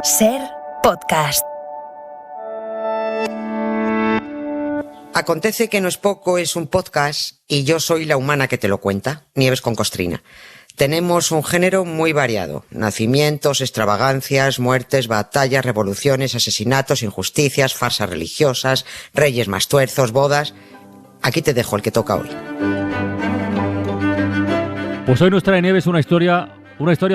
Ser podcast. Acontece que No es poco es un podcast y yo soy la humana que te lo cuenta, Nieves con Costrina. Tenemos un género muy variado: nacimientos, extravagancias, muertes, batallas, revoluciones, asesinatos, injusticias, farsas religiosas, reyes más tuerzos, bodas. Aquí te dejo el que toca hoy. Pues hoy nos trae Nieves una historia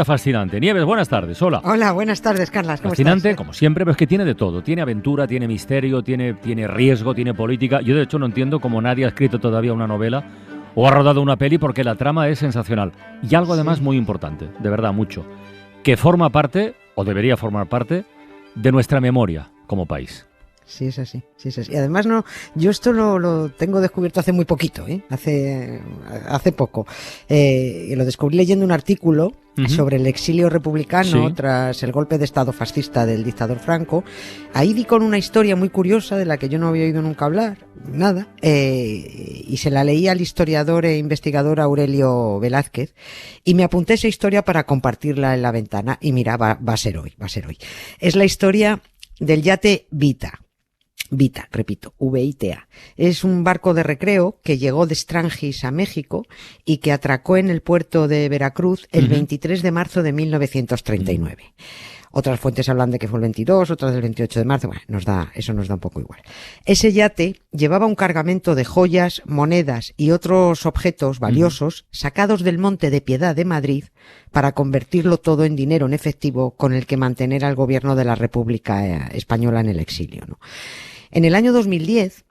fascinante. Nieves, buenas tardes, hola. Hola, buenas tardes, Carlas, ¿cómo fascinante, estás? como siempre, pero es que tiene de todo. Tiene aventura, tiene misterio, tiene riesgo, tiene política. Yo, de hecho, no entiendo cómo nadie ha escrito todavía una novela o ha rodado una peli, porque la trama es sensacional. Y algo además muy importante, de verdad, mucho, que forma parte, o debería formar parte, de nuestra memoria como país. Sí, es así, sí, es así. Y además yo esto lo tengo descubierto hace muy poquito, hace poco. Lo descubrí leyendo un artículo sobre el exilio republicano tras el golpe de estado fascista del dictador Franco. Ahí di con una historia muy curiosa de la que yo no había oído nunca hablar, nada, y se la leí al historiador e investigador Aurelio Velázquez, y me apunté esa historia para compartirla en la ventana, y mira, va a ser hoy. Es la historia del yate Vita, repito, V-I-T-A. Es un barco de recreo que llegó de Strangis a México y que atracó en el puerto de Veracruz el 23 de marzo de 1939. Otras fuentes hablan de que fue el 22, otras del 28 de marzo. Bueno, eso nos da un poco igual. Ese yate llevaba un cargamento de joyas, monedas y otros objetos valiosos sacados del Monte de Piedad de Madrid para convertirlo todo en dinero en efectivo con el que mantener al gobierno de la República Española en el exilio, ¿no? En el año 2010,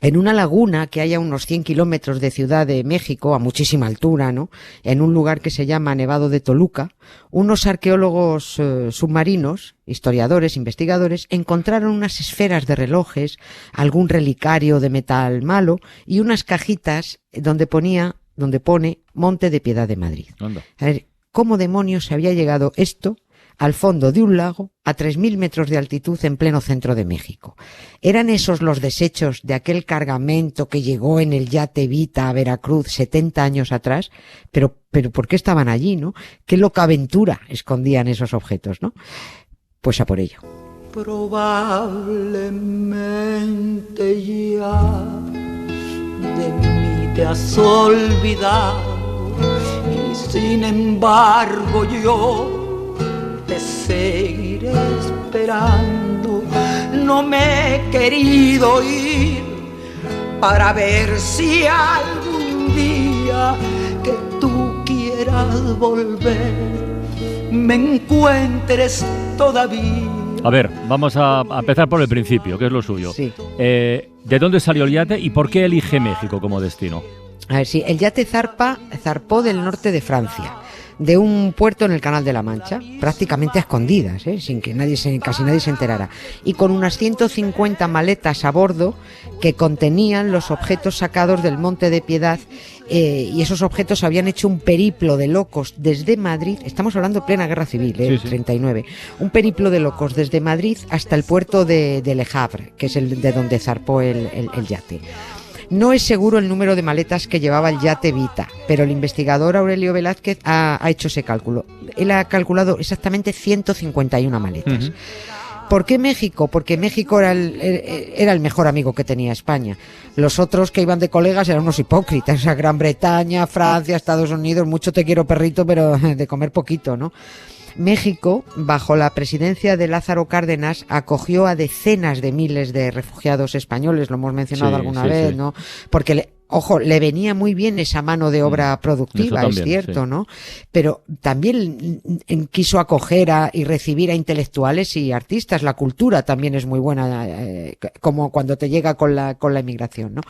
en una laguna que hay a unos 100 kilómetros de Ciudad de México, a muchísima altura, ¿no?, en un lugar que se llama Nevado de Toluca, unos arqueólogos submarinos, historiadores, investigadores, encontraron unas esferas de relojes, algún relicario de metal malo y unas cajitas donde pone Monte de Piedad de Madrid. Anda. A ver, ¿cómo demonios se había llegado esto al fondo de un lago a 3.000 metros de altitud en pleno centro de México? ¿Eran esos los desechos de aquel cargamento que llegó en el yate Vita a Veracruz 70 años atrás? Pero ¿por qué estaban allí, no? ¿Qué loca aventura escondían esos objetos, no? Pues a por ello. Probablemente ya de mí te has olvidado, y sin embargo yo te seguiré esperando. No me he querido ir para ver si algún día que tú quieras volver me encuentres todavía. A ver, vamos a empezar por el principio, que es lo suyo. Sí. ¿De dónde salió el yate y por qué elige México como destino? A ver, sí, el yate zarpó del norte de Francia, de un puerto en el Canal de la Mancha, prácticamente a escondidas, sin que casi nadie se enterara, y con unas 150 maletas a bordo que contenían los objetos sacados del Monte de Piedad, y esos objetos habían hecho un periplo de locos desde Madrid. Estamos hablando de plena guerra civil, el 39, un periplo de locos desde Madrid hasta el puerto de Le Havre, que es el de donde zarpó el yate. No es seguro el número de maletas que llevaba el yate Vita, pero el investigador Aurelio Velázquez ha hecho ese cálculo. Él ha calculado exactamente 151 maletas. ¿Por qué México? Porque México era el mejor amigo que tenía España. Los otros que iban de colegas eran unos hipócritas. O sea, Gran Bretaña, Francia, Estados Unidos, mucho te quiero, perrito, pero de comer poquito, ¿no? México, bajo la presidencia de Lázaro Cárdenas, acogió a decenas de miles de refugiados españoles, lo hemos mencionado alguna vez, ¿no? Porque le venía muy bien esa mano de obra productiva, también, es cierto, ¿no? Pero también quiso acoger y recibir a intelectuales y artistas. La cultura también es muy buena, como cuando te llega con la inmigración, ¿no?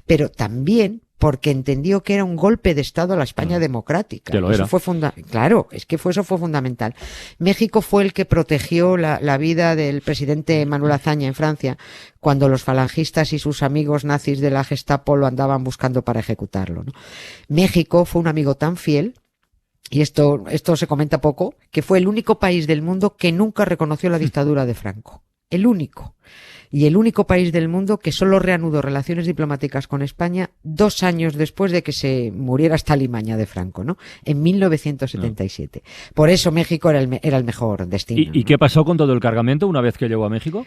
Pero también porque entendió que era un golpe de Estado a la España democrática. Que lo era. Eso fue claro, es que eso fue fundamental. México fue el que protegió la vida del presidente Manuel Azaña en Francia cuando los falangistas y sus amigos nazis de la Gestapo lo andaban buscando para ejecutarlo, ¿no? México fue un amigo tan fiel, y esto se comenta poco, que fue el único país del mundo que nunca reconoció la dictadura de Franco. el único país del mundo que solo reanudó relaciones diplomáticas con España 2 años después de que se muriera esta alimaña de Franco, ¿no? En 1977. Por eso México era el mejor destino. ¿Y qué pasó con todo el cargamento una vez que llegó a México?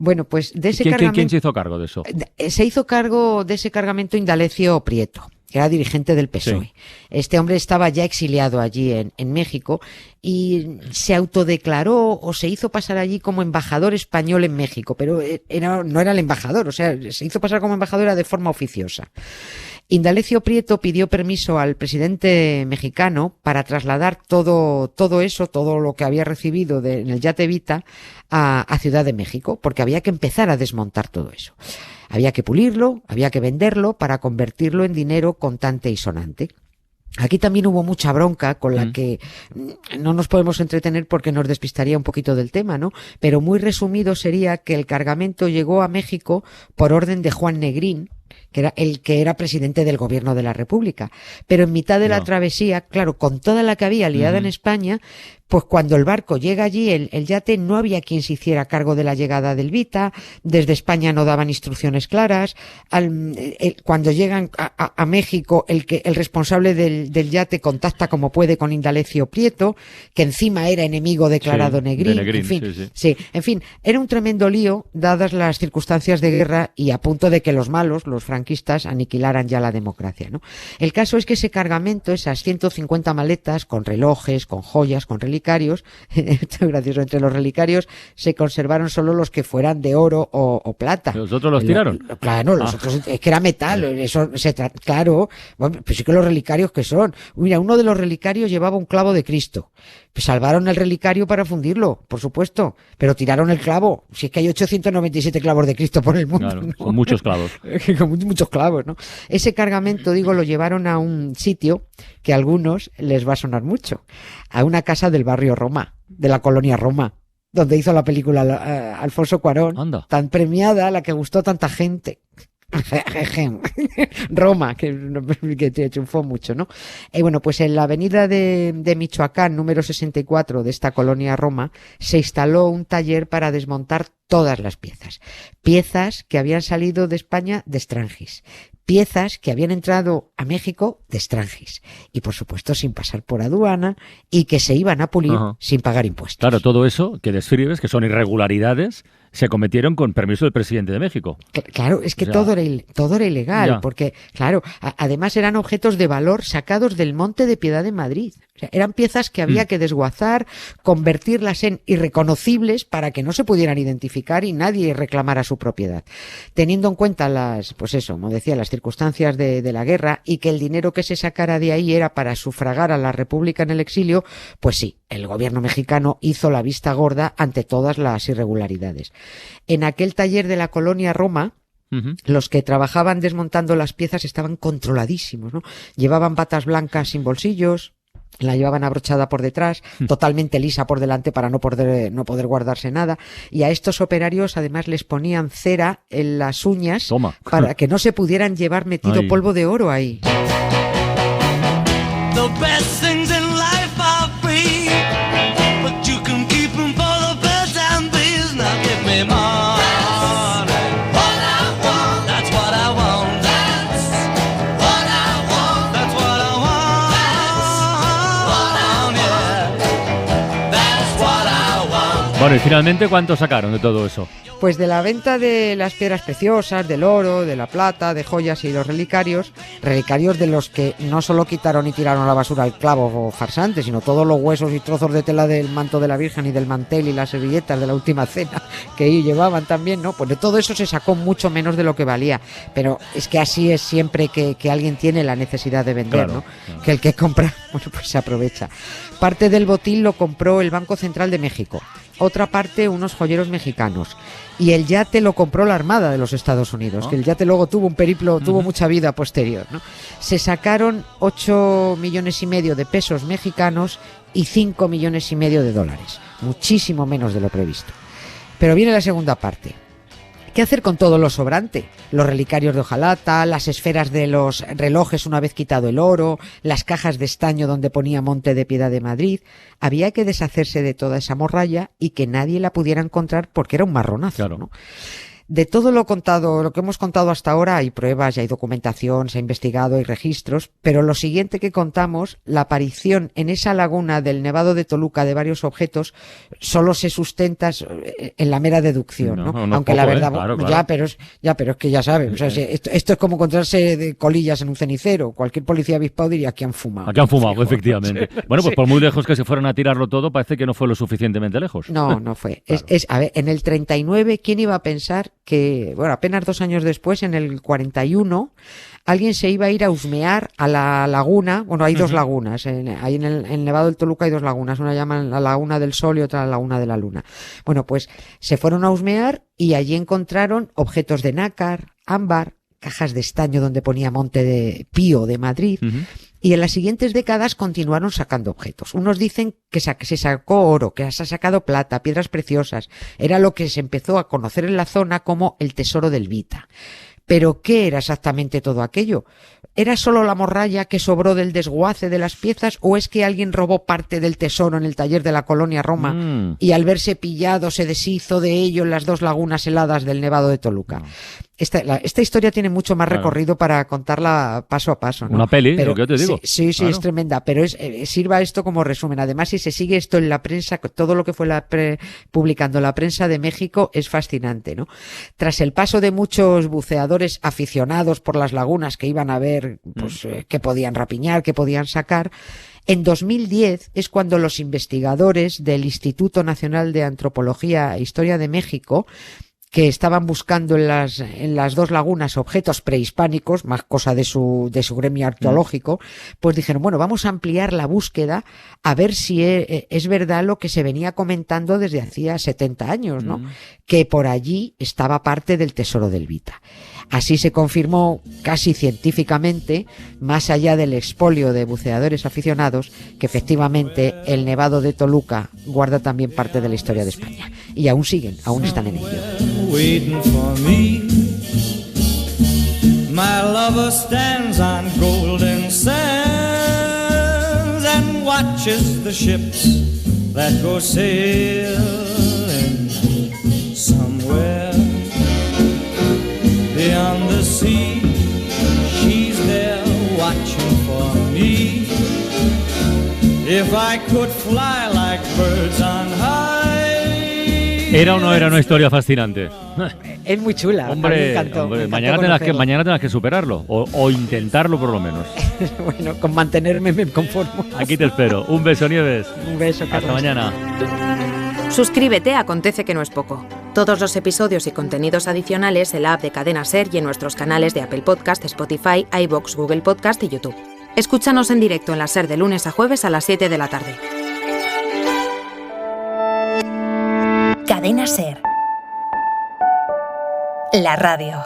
Bueno, pues de ese cargamento... ¿Quién se hizo cargo de eso? Se hizo cargo de ese cargamento Indalecio Prieto, que era dirigente del PSOE. Sí. Este hombre estaba ya exiliado allí en México y se autodeclaró o se hizo pasar allí como embajador español en México, pero no era el embajador, o sea, se hizo pasar como embajador de forma oficiosa. Indalecio Prieto pidió permiso al presidente mexicano para trasladar todo eso, todo lo que había recibido en el yate Vita a Ciudad de México, porque había que empezar a desmontar todo eso. Había que pulirlo, había que venderlo para convertirlo en dinero contante y sonante. Aquí también hubo mucha bronca con la que no nos podemos entretener porque nos despistaría un poquito del tema, ¿no? Pero muy resumido sería que el cargamento llegó a México por orden de Juan Negrín, que era el que era presidente del gobierno de la República. Pero en mitad de la travesía, claro, con toda la que había liada en España, pues cuando el barco llega allí, el yate, no había quien se hiciera cargo de la llegada del Vita, desde España no daban instrucciones claras, cuando llegan a México, el responsable del yate contacta como puede con Indalecio Prieto, que encima era enemigo declarado Negrín, en fin, sí, en fin, era un tremendo lío, dadas las circunstancias de guerra y a punto de que los malos, los franquistas, aniquilaran ya la democracia, ¿no? El caso es que ese cargamento, esas 150 maletas con relojes, con joyas, con relicarios, esto es gracioso, entre los relicarios se conservaron solo los que fueran de oro o plata. ¿Los otros los tiraron? Claro, los otros, es que era metal, eso claro, bueno, pues sí que los relicarios que son. Mira, uno de los relicarios llevaba un clavo de Cristo. Pues salvaron el relicario para fundirlo, por supuesto, pero tiraron el clavo. Si es que hay 897 clavos de Cristo por el mundo. Claro, ¿no? Con muchos clavos. Con muchos clavos, ¿no? Ese cargamento, digo, lo llevaron a un sitio que a algunos les va a sonar mucho, a una casa del barrio Roma, de la colonia Roma, donde hizo la película Alfonso Cuarón, Anda. Tan premiada, la que gustó a tanta gente. Roma, que triunfó mucho, ¿no? Bueno, pues en la avenida de Michoacán, número 64 de esta colonia Roma, se instaló un taller para desmontar todas las piezas que habían salido de España de Strangis, piezas que habían entrado a México de Strangis y por supuesto sin pasar por aduana y que se iban a pulir sin pagar impuestos. Claro, todo eso que describes, que son irregularidades, se cometieron con permiso del presidente de México. Claro, es que todo era ilegal, ya. Porque, claro, además eran objetos de valor sacados del Monte de Piedad de Madrid. O sea, eran piezas que había que desguazar, convertirlas en irreconocibles para que no se pudieran identificar y nadie reclamara su propiedad. Teniendo en cuenta como decía, las circunstancias de la guerra y que el dinero que se sacara de ahí era para sufragar a la República en el exilio, pues sí, el gobierno mexicano hizo la vista gorda ante todas las irregularidades. En aquel taller de la colonia Roma, los que trabajaban desmontando las piezas estaban controladísimos, ¿no? Llevaban batas blancas sin bolsillos, la llevaban abrochada por detrás, totalmente lisa por delante para no poder guardarse nada, y a estos operarios además les ponían cera en las uñas para que no se pudieran llevar metido polvo de oro ahí. The best things in life are free, but you can keep them for the birds and bees. Now give me more. Bueno, y finalmente, ¿cuánto sacaron de todo eso? Pues de la venta de las piedras preciosas, del oro, de la plata, de joyas y los relicarios de los que no solo quitaron y tiraron a la basura el clavo farsante, sino todos los huesos y trozos de tela del manto de la Virgen y del mantel y las servilletas de la última cena que ellos llevaban también, ¿no? Pues de todo eso se sacó mucho menos de lo que valía. Pero es que así es siempre que alguien tiene la necesidad de vender, claro, ¿no? Claro. Que el que compra, bueno, pues se aprovecha. Parte del botín lo compró el Banco Central de México, otra parte unos joyeros mexicanos, y el yate lo compró la Armada de los Estados Unidos, que el yate luego tuvo un periplo, tuvo mucha vida posterior, ¿no? Se sacaron 8,5 millones de pesos mexicanos y 5,5 millones de dólares, muchísimo menos de lo previsto. Pero viene la segunda parte, ¿Qué hacer con todo lo sobrante? Los relicarios de hojalata, las esferas de los relojes una vez quitado el oro, las cajas de estaño donde ponía Monte de Piedad de Madrid. Había que deshacerse de toda esa morralla y que nadie la pudiera encontrar porque era un marronazo, claro, ¿no? De todo lo contado, lo que hemos contado hasta ahora, hay pruebas, ya hay documentación, se ha investigado, hay registros, pero lo siguiente que contamos, la aparición en esa laguna del Nevado de Toluca de varios objetos, solo se sustenta en la mera deducción, ¿no? Aunque la verdad, claro. ya, pero es que ya saben, o sea, esto es como encontrarse de colillas en un cenicero. Cualquier policía avispado diría que han fumado. Aquí han fumado, efectivamente. Bueno, pues por muy lejos que se fueran a tirarlo todo, parece que no fue lo suficientemente lejos. No fue. Claro. A ver, en el 39, ¿quién iba a pensar que, bueno, apenas 2 años después, en el 41, alguien se iba a ir a husmear a la laguna? Bueno, hay dos lagunas, ahí en el Nevado del Toluca hay 2 lagunas, una llaman la Laguna del Sol y otra la Laguna de la Luna. Bueno, pues se fueron a husmear y allí encontraron objetos de nácar, ámbar, cajas de estaño donde ponía Monte de Pío de Madrid. Y en las siguientes décadas continuaron sacando objetos. Unos dicen que se sacó oro, que se ha sacado plata, piedras preciosas. Era lo que se empezó a conocer en la zona como el tesoro del Vita. ¿Pero qué era exactamente todo aquello? ¿Era solo la morralla que sobró del desguace de las piezas o es que alguien robó parte del tesoro en el taller de la colonia Roma y al verse pillado se deshizo de ello en las 2 lagunas heladas del Nevado de Toluca? Esta historia tiene mucho más recorrido para contarla paso a paso, ¿no? Una peli, pero, lo que yo te digo. Sí, claro. Es tremenda, pero sirva esto como resumen. Además, si se sigue esto en la prensa, todo lo que fue publicando la prensa de México es fascinante, ¿no? Tras el paso de muchos buceadores aficionados por las lagunas que iban a ver pues, qué podían rapiñar, qué podían sacar, en 2010 es cuando los investigadores del Instituto Nacional de Antropología e Historia de México, que estaban buscando en las 2 lagunas objetos prehispánicos, más cosa de su gremio arqueológico, pues dijeron, bueno, vamos a ampliar la búsqueda a ver si es verdad lo que se venía comentando desde hacía 70 años, ¿no? Que por allí estaba parte del tesoro del Vita. Así se confirmó casi científicamente, más allá del expolio de buceadores aficionados, que efectivamente el Nevado de Toluca guarda también parte de la historia de España. Y aún están en ello. Waiting for me, my lover stands on golden sands and watches the ships that go sailing somewhere beyond the sea. She's there watching for me. If I could fly like birds on high. ¿Era o no era una historia fascinante? Es muy chula. Hombre, me encantó mañana tendrás que superarlo o intentarlo por lo menos. Bueno, con mantenerme me conformo. Aquí te espero. Un beso, Nieves. Un beso, Carlos. Hasta mañana. Suscríbete a Acontece que no es poco. Todos los episodios y contenidos adicionales en la app de Cadena SER y en nuestros canales de Apple Podcast, Spotify, iVoox, Google Podcast y YouTube. Escúchanos en directo en la SER de lunes a jueves a las 7 de la tarde. Cadena SER. La radio.